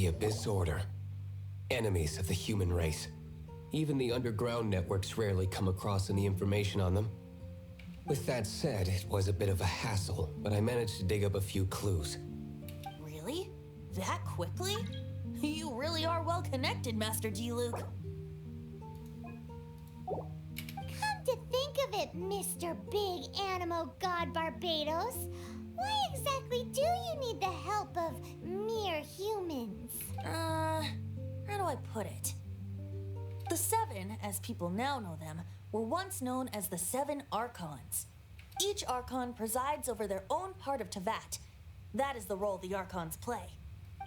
The Abyss Order. Enemies of the human race. Even the underground networks rarely come across any information on them. With that said, it was a bit of a hassle, but I managed to dig up a few clues. Really? That quickly? You really are well connected, Master G. Luke. Come to think of it, Mr. Big Animo God Barbados, why exactly do you need the help of mere humans? How do I put it? The Seven, as people now know them, were once known as the Seven Archons. Each Archon presides over their own part of Teyvat. That is the role the Archons play.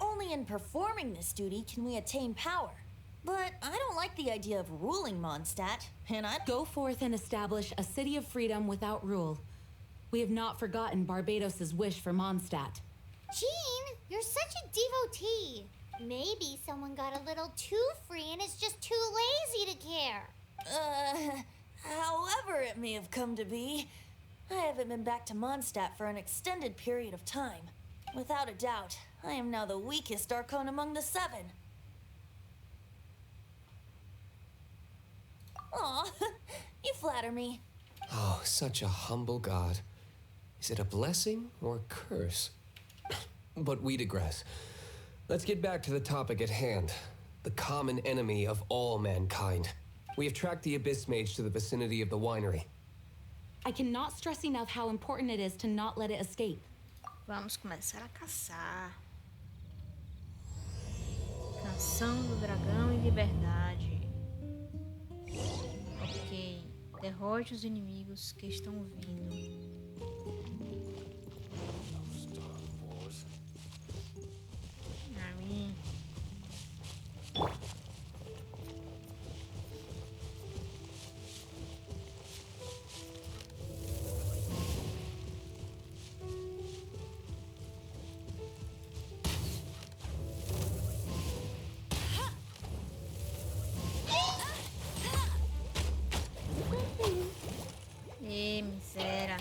Only in performing this duty can we attain power. But I don't like the idea of ruling Mondstadt, and I'd go forth and establish a city of freedom without rule. We have not forgotten Barbados' wish for Mondstadt. Jean, you're such a devotee. Maybe someone got a little too free and is just too lazy to care. However it may have come to be, I haven't been back to Mondstadt for an extended period of time. Without a doubt, I am now the weakest Archon among the Seven. Aw, you flatter me. Oh, such a humble god. Is it a blessing or a curse? But we digress. Let's get back to the topic at hand. The common enemy of all mankind. We have tracked the Abyss Mage to the vicinity of the winery. I cannot stress enough how important it is to not let it escape. Vamos começar a caçar. Canção do Dragão e Liberdade. Ok. Derrote os inimigos que estão vindo. Miséria.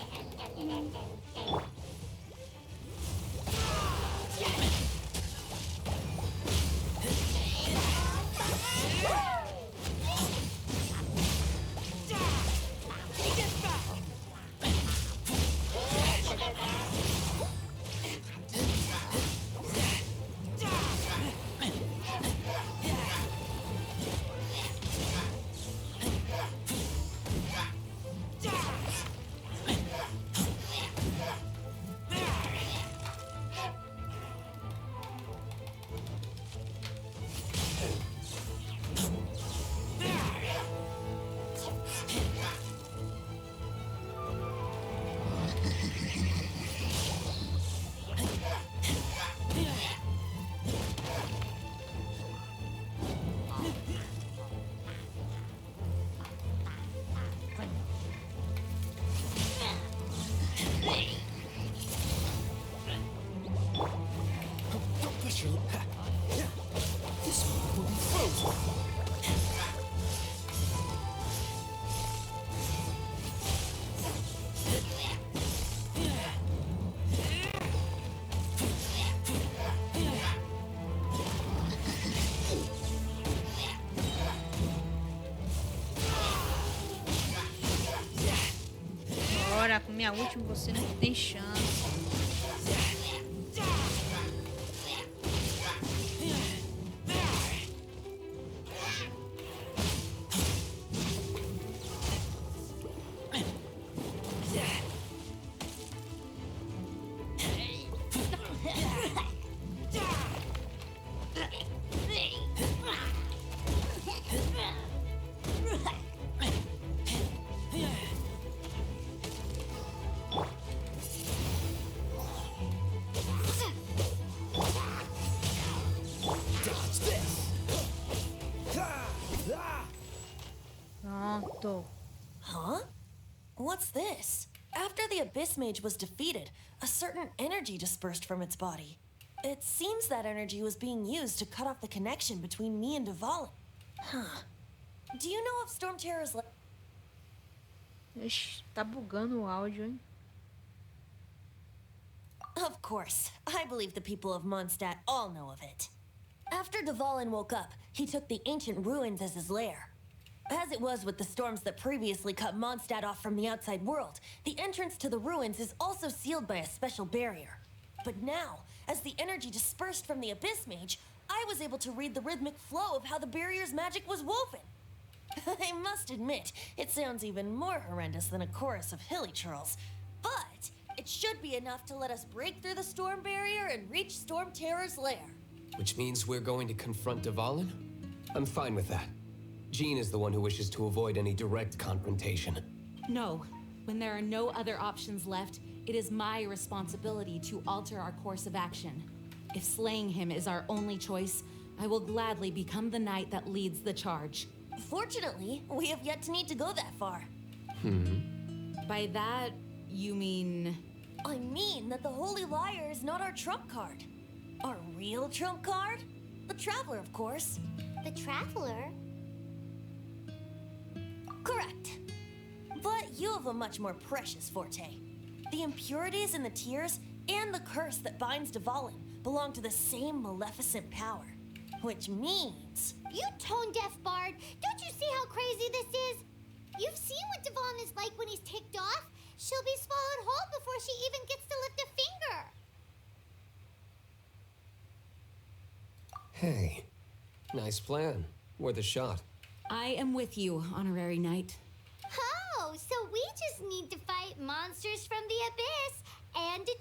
Agora, com minha última, você não tem chance. Pronto. Huh? What's this? After the Abyss Mage was defeated, a certain energy dispersed from its body. It seems that energy was being used to cut off the connection between me and Duvall. Huh. Do you know if StormTerror's... Ixi, tá bugando o áudio, hein? Of course. I believe the people of Mondstadt all know of it. After Dvalin woke up, he took the ancient ruins as his lair. As it was with the storms that previously cut Mondstadt off from the outside world, the entrance to the ruins is also sealed by a special barrier. But now, as the energy dispersed from the Abyss Mage, I was able to read the rhythmic flow of how the barrier's magic was woven. I must admit, it sounds even more horrendous than a chorus of hilly churls. But it should be enough to let us break through the storm barrier and reach StormTerror's lair. Which means we're going to confront Dvalin? I'm fine with that. Jean is the one who wishes to avoid any direct confrontation. No. When there are no other options left, it is my responsibility to alter our course of action. If slaying him is our only choice, I will gladly become the knight that leads the charge. Fortunately, we have yet to need to go that far. By that, you mean... I mean that the Holy Liar is not our trump card. Our real trump card? The Traveler, of course. The Traveler? Correct. But you have a much more precious forte. The impurities in the tears and the curse that binds Dvalin belong to the same maleficent power. Which means... You tone-deaf bard! Don't you see how crazy this is? You've seen what Dvalin is like when he's ticked off. She'll be swallowed whole before she even gets to lift a finger. Hey, nice plan. Worth a shot. I am with you, honorary knight. Oh, so we just need to fight monsters from the abyss and a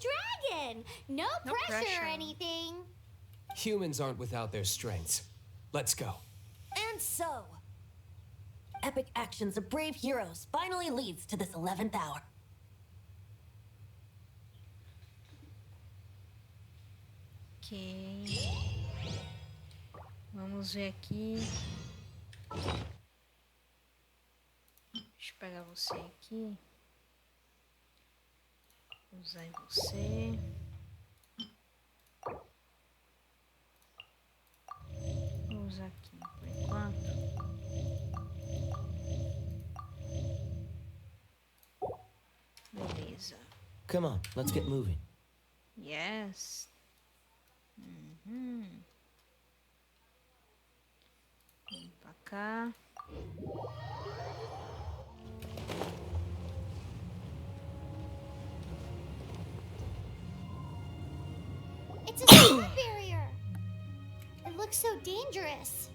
dragon. No pressure or anything. Humans aren't without their strengths. Let's go. And so... Epic actions of brave heroes finally leads to this 11th hour. Ok. Vamos ver aqui. Deixa eu pegar você aqui. Usar em você. Vou usar aqui por enquanto. Beleza. Come on, let's get moving. Yes. Vamos pra cá. It's a storm barrier. It looks so dangerous.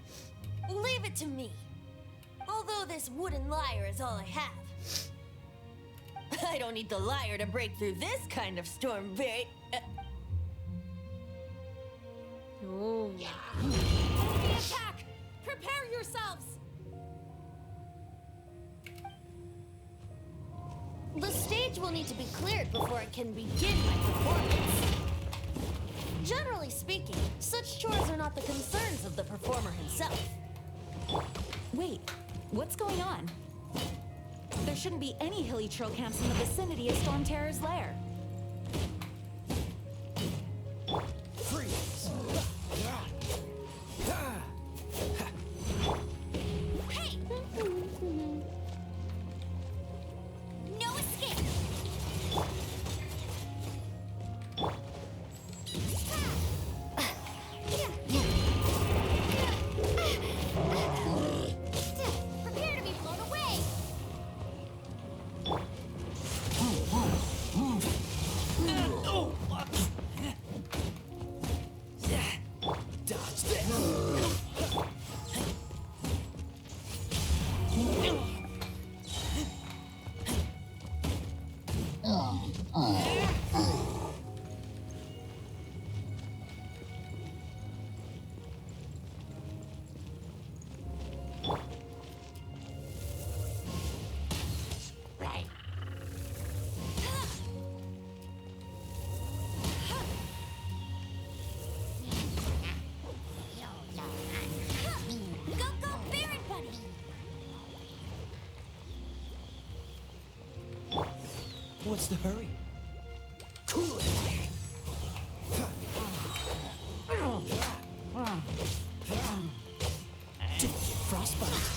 Leave it to me. Although this wooden lyre is all I have. I don't need the lyre to break through this kind of storm barrier. Oh. Enemy attack! Prepare yourselves! The stage will need to be cleared before I can begin my performance. Generally speaking, such chores are not the concerns of the performer himself. Wait, what's going on? There shouldn't be any hilly troll camps in the vicinity of StormTerror's lair. Freeze! Hey! No escape! Prepare to be blown away. Dodge this! Go, go, Baron Buddy. What's the hurry? Cool it! Didn't get frostbite.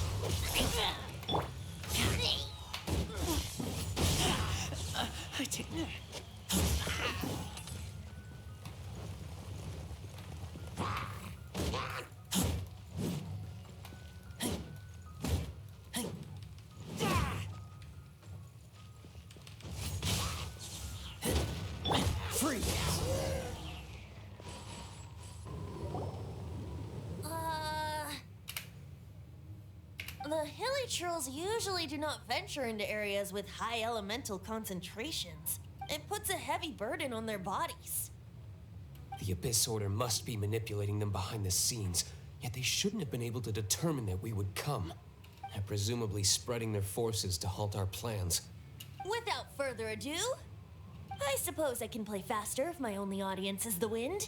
I take that. Hilichurls usually do not venture into areas with high elemental concentrations. It puts a heavy burden on their bodies. The Abyss Order must be manipulating them behind the scenes, yet they shouldn't have been able to determine that we would come. And presumably spreading their forces to halt our plans. Without further ado, I suppose I can play faster if my only audience is the wind.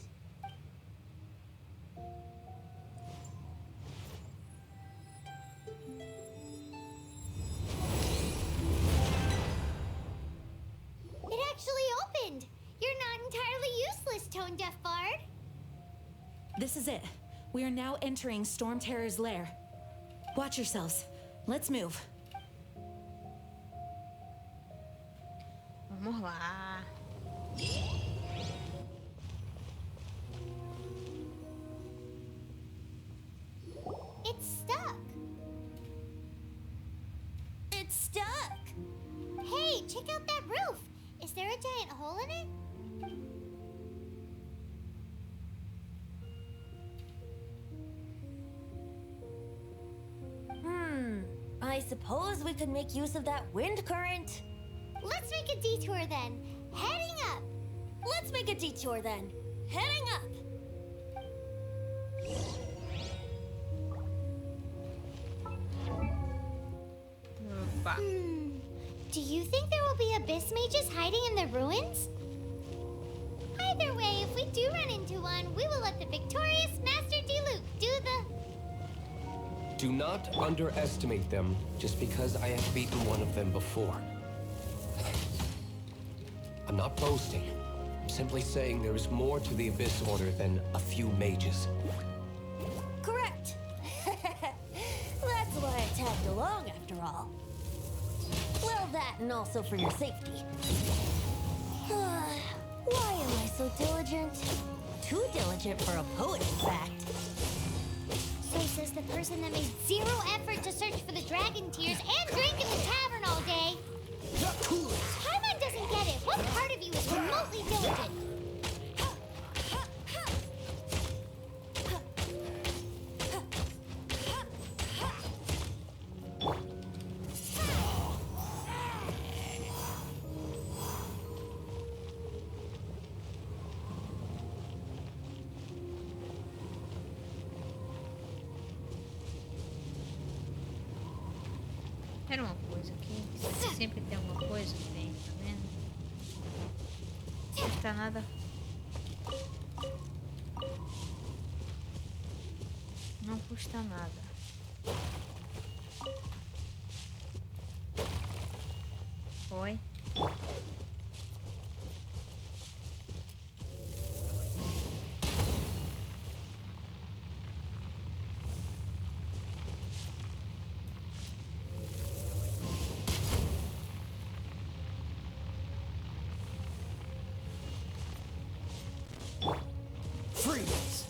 It actually opened! You're not entirely useless, Tone Deaf Bard. This is it. We are now entering StormTerror's lair. Watch yourselves. Let's move. Vamos lá. It's stuck. It's stuck! Hey, check out that roof. Is there a giant hole in it? I suppose we could make use of that wind current. Let's make a detour then. Heading up. Let's make a detour then. Heading up. Opa. Do you think there will be abyss mages hiding in the ruins? Either way, if we do run into one, we will let the victorious Master Diluc do the... Do not underestimate them just because I have beaten one of them before. I'm not boasting. I'm simply saying there is more to the Abyss Order than a few mages. Correct. That's why I tagged along after all. Well, that and also for your safety. Why am I so diligent? Too diligent for a poet, in fact. So says the person that made zero effort to search for the dragon tears and drink in the tavern all day. Paimon doesn't get it. What part of you is remotely diligent? Era uma coisa aqui. Sempre tem alguma coisa que vem, tá vendo? Não custa nada. Não custa nada. Foi. Freeze!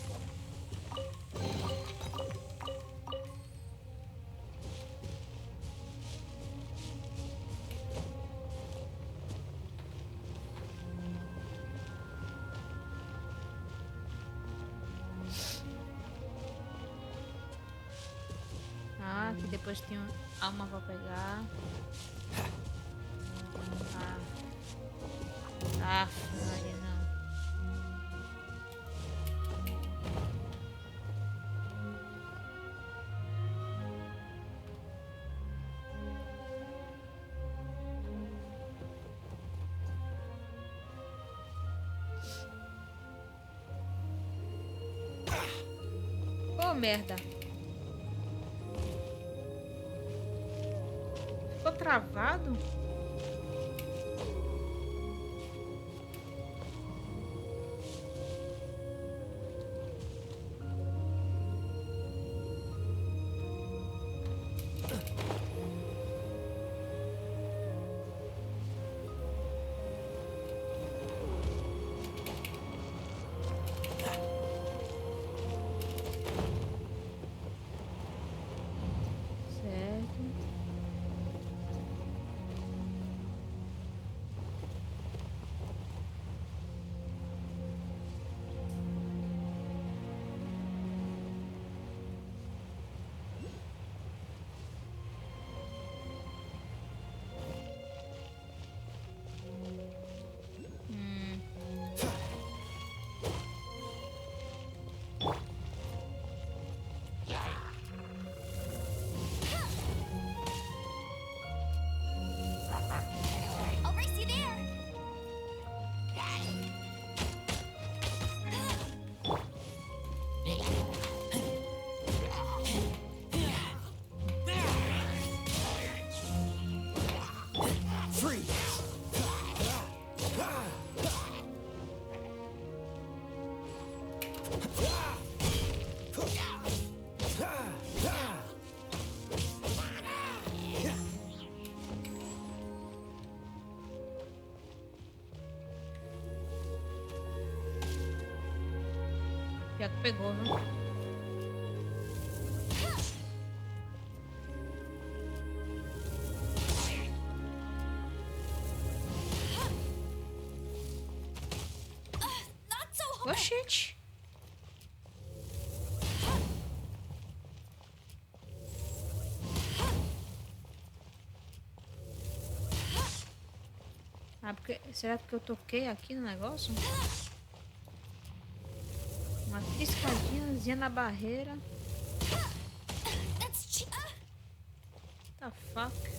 Ah, que depois tem alma pra pegar. Ah, Maria, não. Oh, merda. Ficou travado? Certo. Já que pegou, viu? Not so hard. Oxente. Ah, porque... Será que eu toquei aqui no negócio? Uma piscadinhazinha na barreira. That's cheap. The fuck?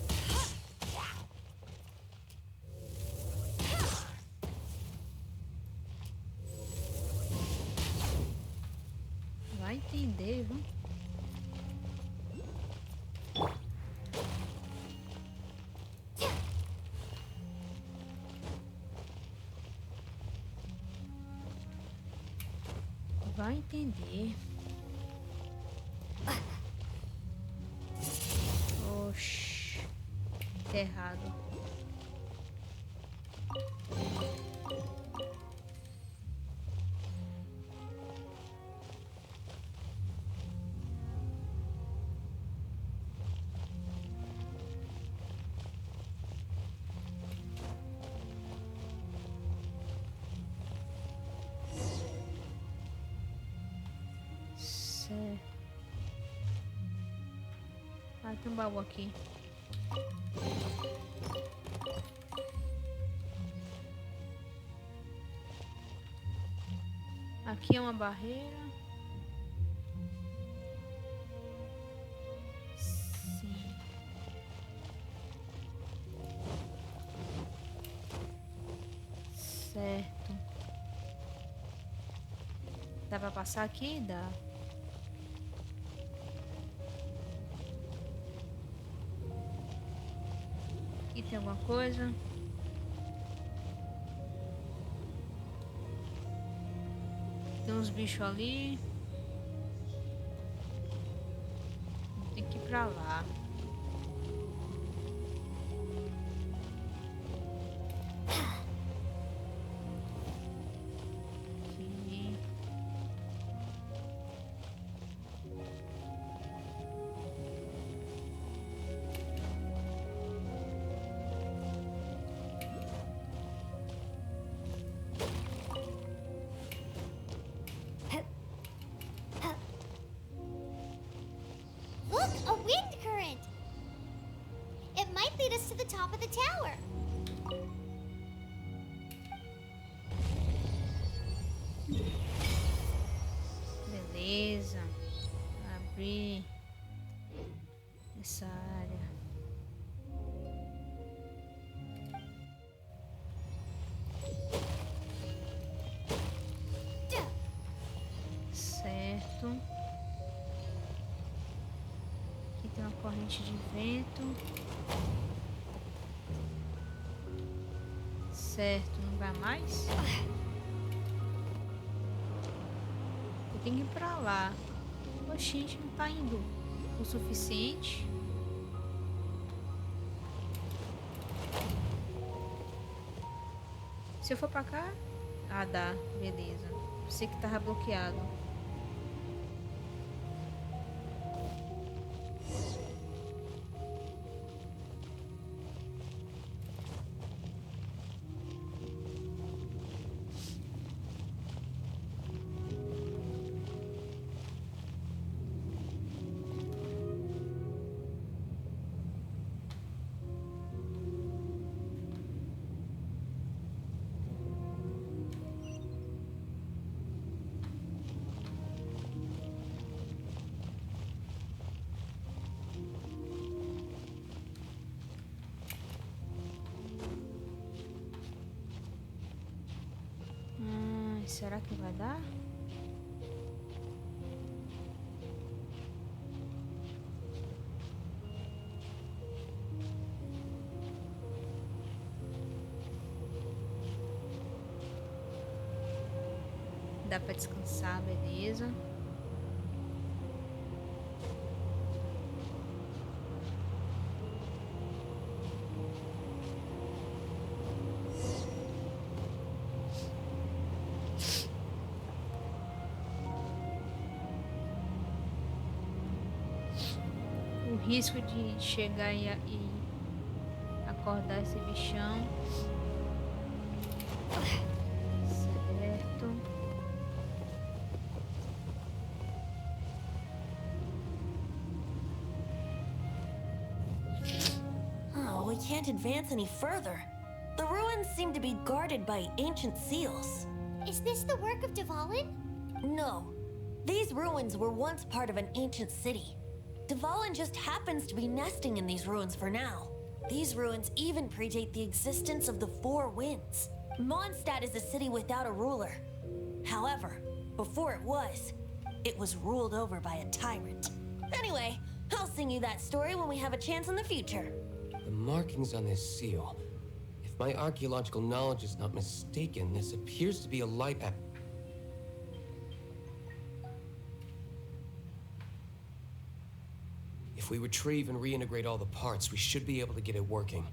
Vai entender, viu? Vai entender. Oxi. Tá errado. Certo. Ah, tem um baú aqui. Aqui é uma barreira. Sim. Certo. Dá pra passar aqui? Dá. Aqui tem alguma coisa? Tem uns bichos ali. Tem que ir pra lá. Aqui. Look, a wind current. It might lead us to the top of the tower. Beleza. Abrir essa área. Certo. Aqui tem uma corrente de vento. Certo, não vai mais? Eu tenho que ir pra lá. Oxi, a gente não tá indo o suficiente. Se eu for pra cá... Ah, dá. Beleza. Pensei que tava bloqueado. Será que vai dar? Dá pra descansar, beleza. O risco de chegar e acordar esse bichão. Certo. Oh, we can't advance any further. The ruins seem to be guarded by ancient seals. Is this the work of Dvalin? No. These ruins were once part of an ancient city. Dvalin just happens to be nesting in these ruins for now. These ruins even predate the existence of the Four Winds. Mondstadt is a city without a ruler. However, before it was ruled over by a tyrant. Anyway, I'll sing you that story when we have a chance in the future. The markings on this seal. If my archaeological knowledge is not mistaken, this appears to be a light at... If we retrieve and reintegrate all the parts, we should be able to get it working.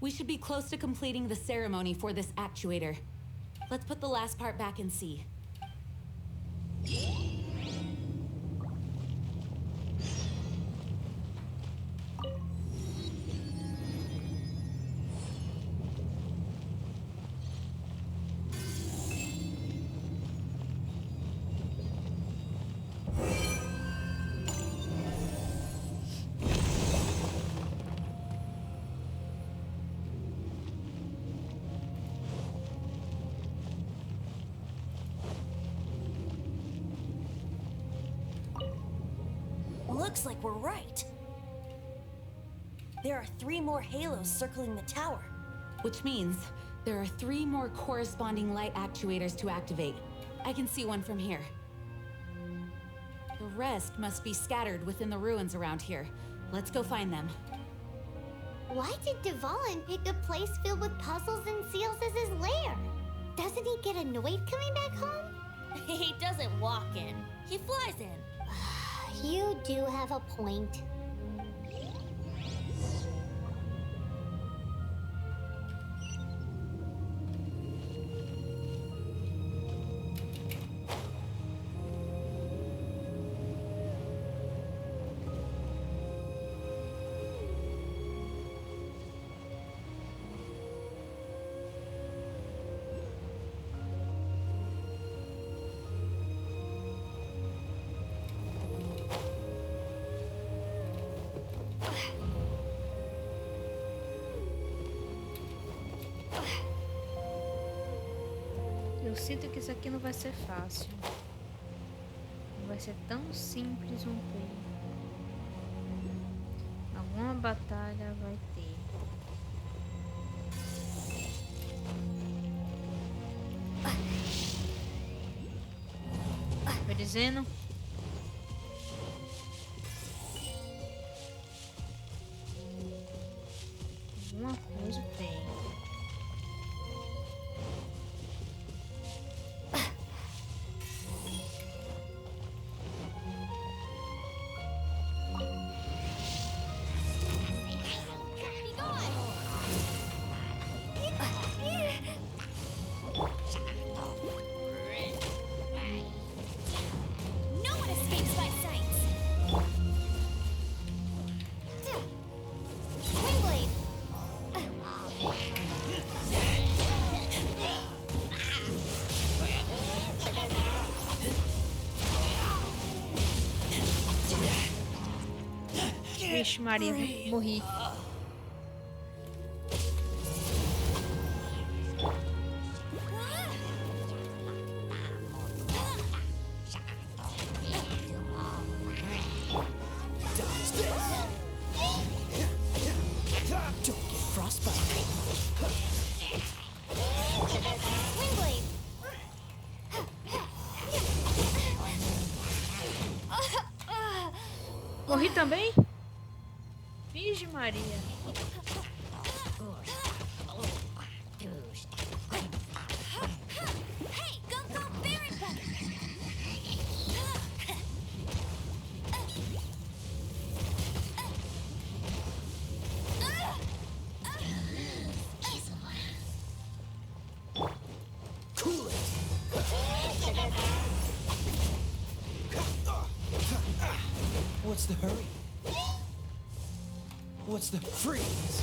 We should be close to completing the ceremony for this actuator. Let's put the last part back and see. Looks like we're right. There are 3 more halos circling the tower. Which means there are 3 more corresponding light actuators to activate. I can see one from here. The rest must be scattered within the ruins around here. Let's go find them. Why did Dvalin pick a place filled with puzzles and seals as his lair? Doesn't he get annoyed coming back home? He doesn't walk in. He flies in. You do have a point. Eu sinto que isso aqui não vai ser fácil. Não vai ser tão simples romper. Alguma batalha vai ter. Tô dizendo? Alguma coisa tem. No one escapes my sight. Windblade! Vixe, Maria, morri. Don't get frostbite. Windblade! Morri também? Vixe, Maria. Hey, go, go, Barry! What's the hurry? What's the freeze?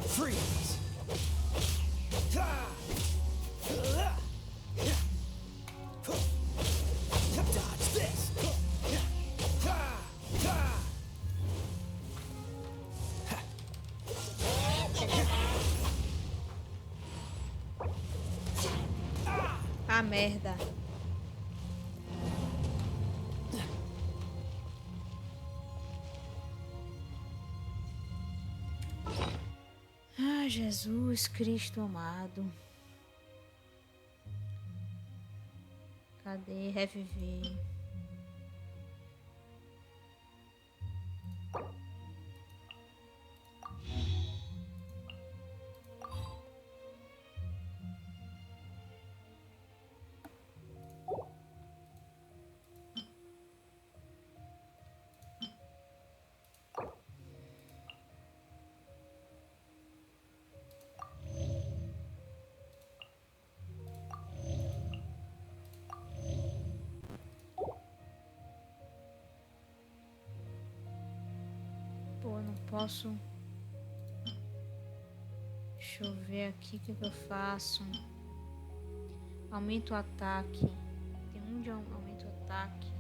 Freeze! Dodge this! Ah, merda. Ah, Jesus Cristo amado. Cadê reviver? Pô, não posso. Deixa eu ver aqui o que eu faço. Aumenta o ataque. Tem um de aumento o ataque.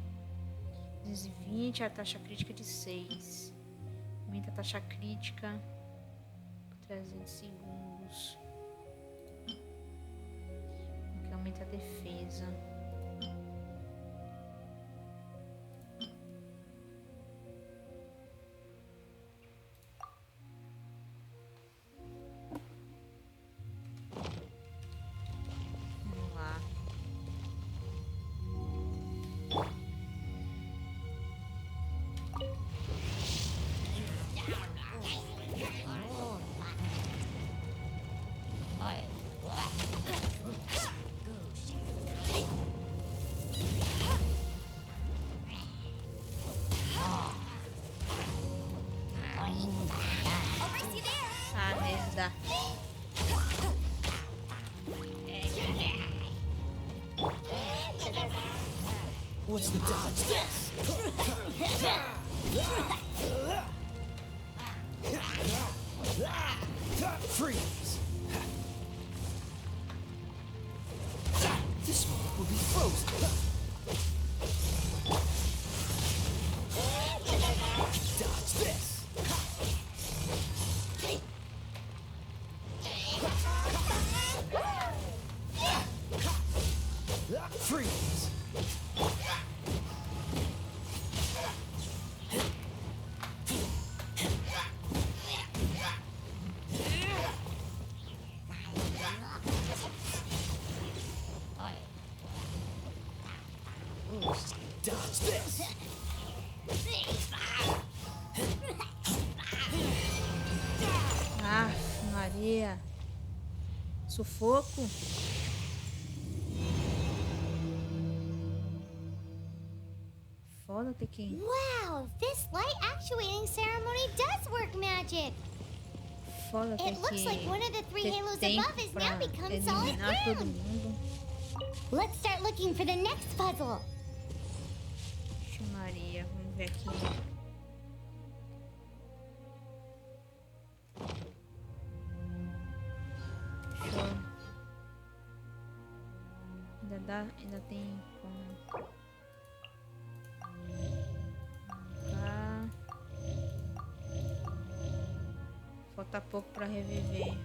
220, a taxa crítica de 6. Aumenta a taxa crítica por 300 segundos. Aqui aumenta a defesa. Vamos lá. Ah, merda. What's the dodge this? Freeze! This moment will be frozen. Dodge this! Freeze! Dodge this! Ah, Maria. Sufoco. Foda ter que... Wow, this light actuating ceremony does work magic. Foda ter It looks que... like one of the three ter halos tempo above has pra now become solid eliminar todo ground. mundo. Let's start looking for the next puzzle. Vixe Maria, vamos ver aqui. Deixa eu... Ainda tem como... Cá. Falta pouco pra reviver.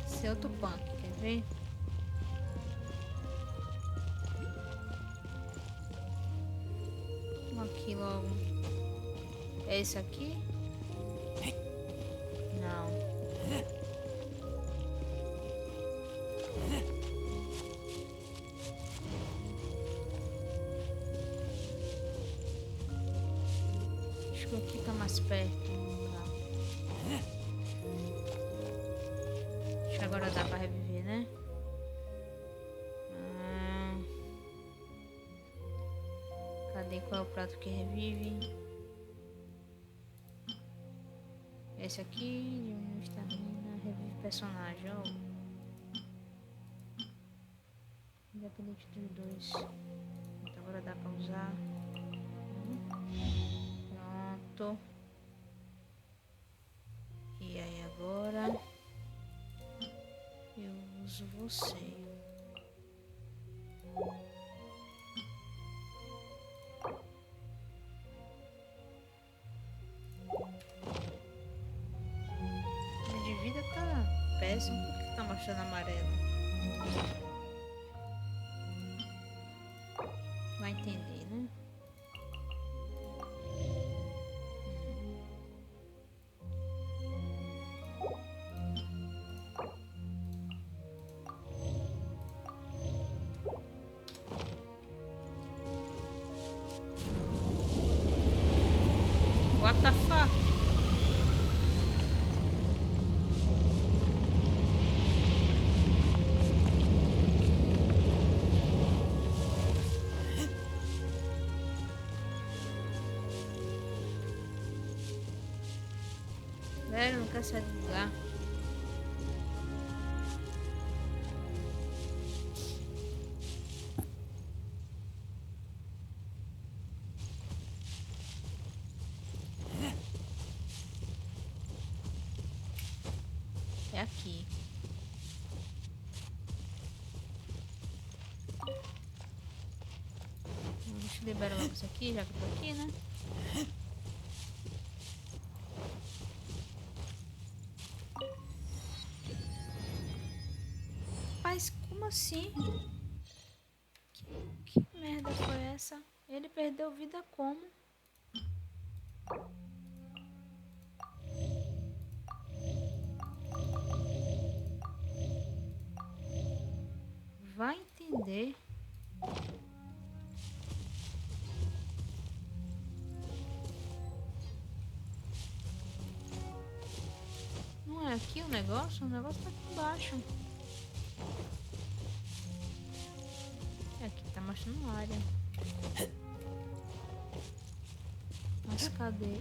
Esse é outro punk, quer ver? Aqui logo. É esse aqui? Não. Acho que aqui tá mais perto. Não. Acho que agora dá pra reviver, né? Cadê Cadê? Qual é o prato que revive? Esse aqui, diminui estamina, revive personagem. Oh. Independente dos dois. Então agora dá pra usar. Pronto. E aí agora eu uso você. Minha de vida tá péssimo. Por que tá mostrando amarelo? Vai entender, né? What the fuck? Velho, não quero sair do lugar. É aqui. Deixa eu liberar logo isso aqui, já que eu tô aqui, né? Mas como assim? Que merda foi essa? Ele perdeu vida como? Vai entender. Não é aqui o negócio? O negócio tá aqui embaixo. É aqui, tá mostrando área. Mas cadê?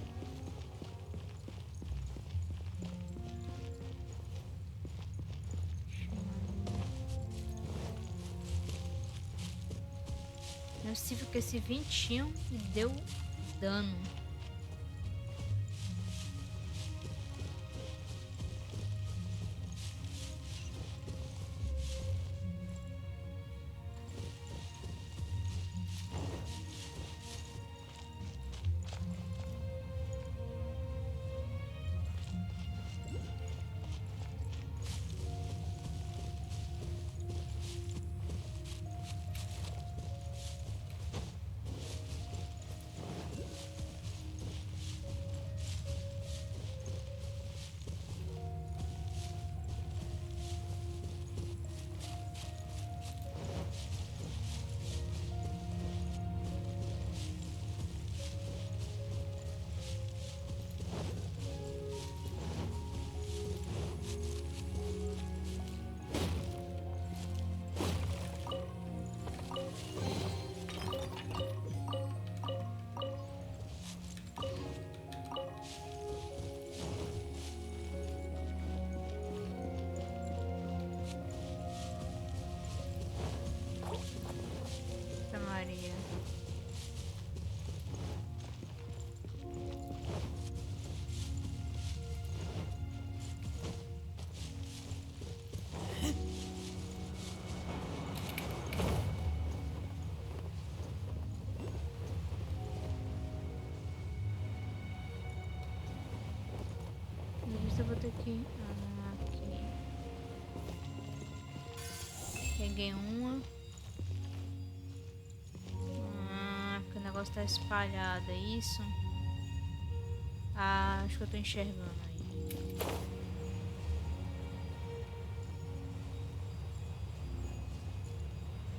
Não é possível que esse ventinho me deu dano. Maria. Eu vou ter que... aqui. Peguei uma. Porque o negócio tá espalhado, é isso? Ah, acho que eu tô enxergando aí.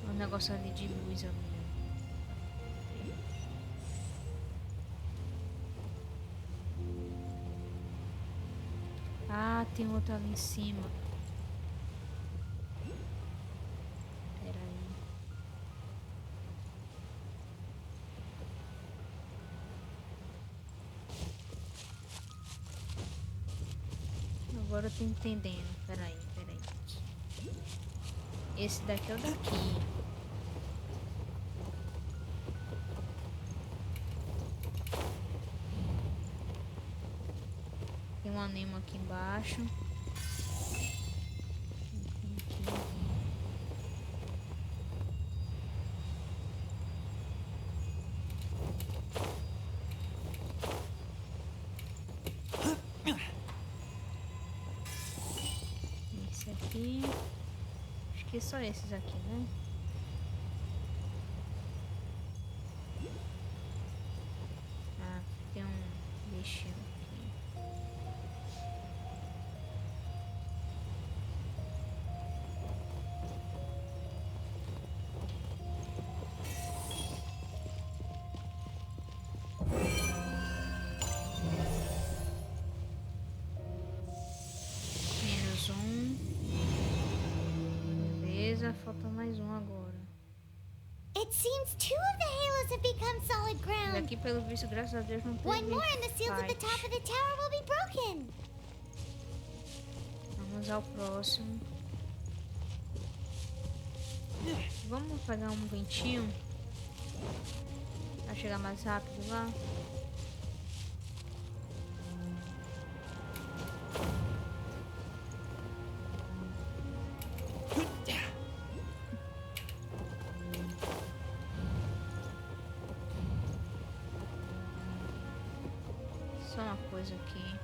Um negócio ali de luz ali. Ah, tem outro ali em cima. Pera aí. agora eu tô entendendo. Peraí. Esse daqui é o daqui. Tem um anemo aqui embaixo. Esse aqui. Acho que é só esses aqui, né? Ah, tem um bichinho aqui. Menos um. Beleza, falta mais um agora. It seems 2 of the halos have become solid E ground. aqui, pelo visto, graças a Deus, não One teve more and the seals at the fight. top of the tower will be broken. Vamos ao próximo. Vamos pegar um ventinho pra chegar mais rápido lá. Só uma coisa aqui.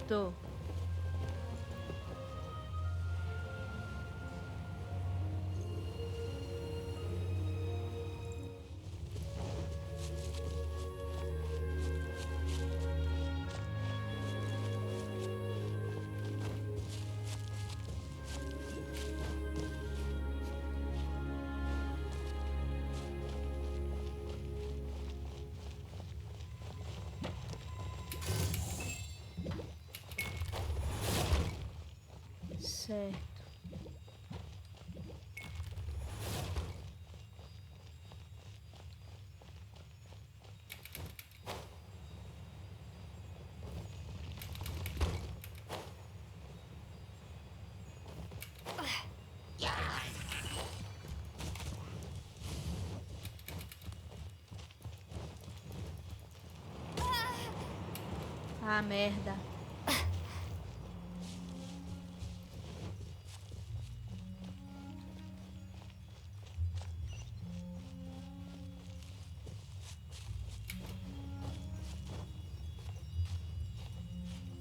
Pronto. Certo. Ah, merda.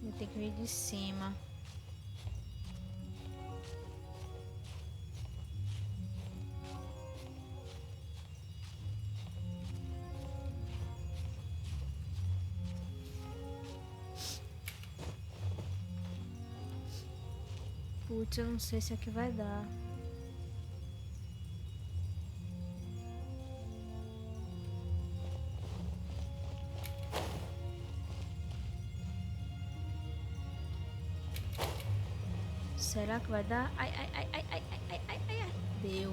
Vou ter que vir de cima. Putz, eu não sei se aqui vai dar. Será que vai dar? Ai, ai, ai, ai, ai, ai, ai, ai, ai. Deu.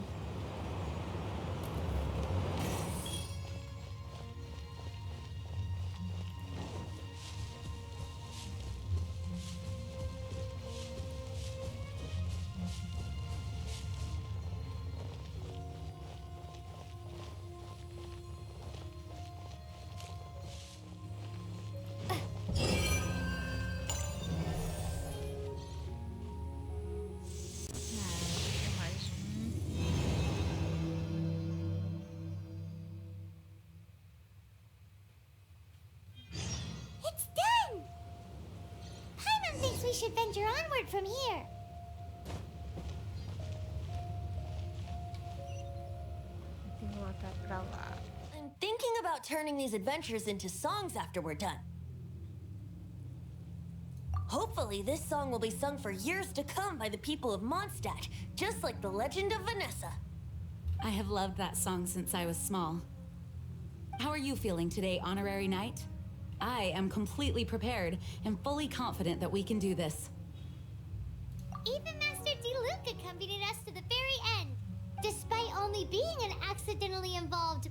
It's done! Paimon thinks we should venture onward from here. Tem que voltar pra lá. I'm thinking about turning these adventures into songs after we're done. Hopefully, this song will be sung for years to come by the people of Mondstadt, just like the legend of Vanessa. I have loved that song since I was small. How are you feeling today, Honorary Knight? I am completely prepared and fully confident that we can do this. Even Master Diluc accompanied us to the very end, despite only being an accidentally involved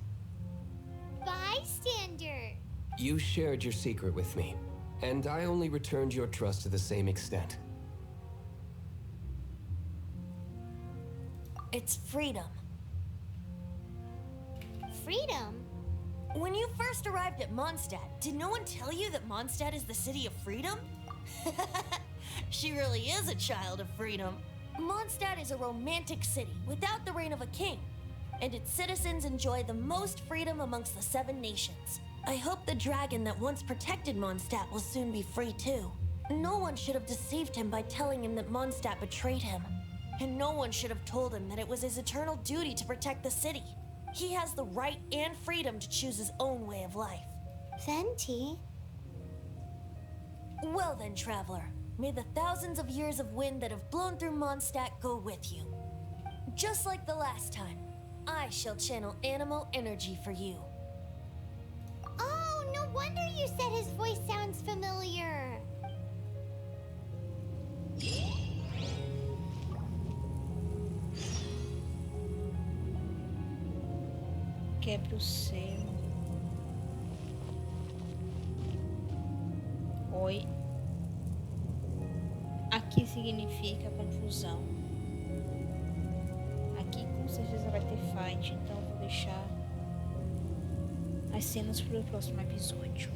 bystander. You shared your secret with me, and I only returned your trust to the same extent. It's freedom. Freedom? When you first arrived at Mondstadt, did no one tell you that Mondstadt is the city of freedom? She really is a child of freedom. Mondstadt is a romantic city without the reign of a king, and its citizens enjoy the most freedom amongst the 7 nations. I hope the dragon that once protected Mondstadt will soon be free too. No one should have deceived him by telling him that Mondstadt betrayed him. And no one should have told him that it was his eternal duty to protect the city. He has the right and freedom to choose his own way of life. Venti? Well then, traveler, may the thousands of years of wind that have blown through Mondstadt go with you. Just like the last time, I shall channel animal energy for you. Oh, no wonder you said his voice sounds familiar. Quebra o selo. Oi. Aqui significa confusão. Aqui com certeza vai ter fight, então eu vou deixar as cenas para o próximo episódio.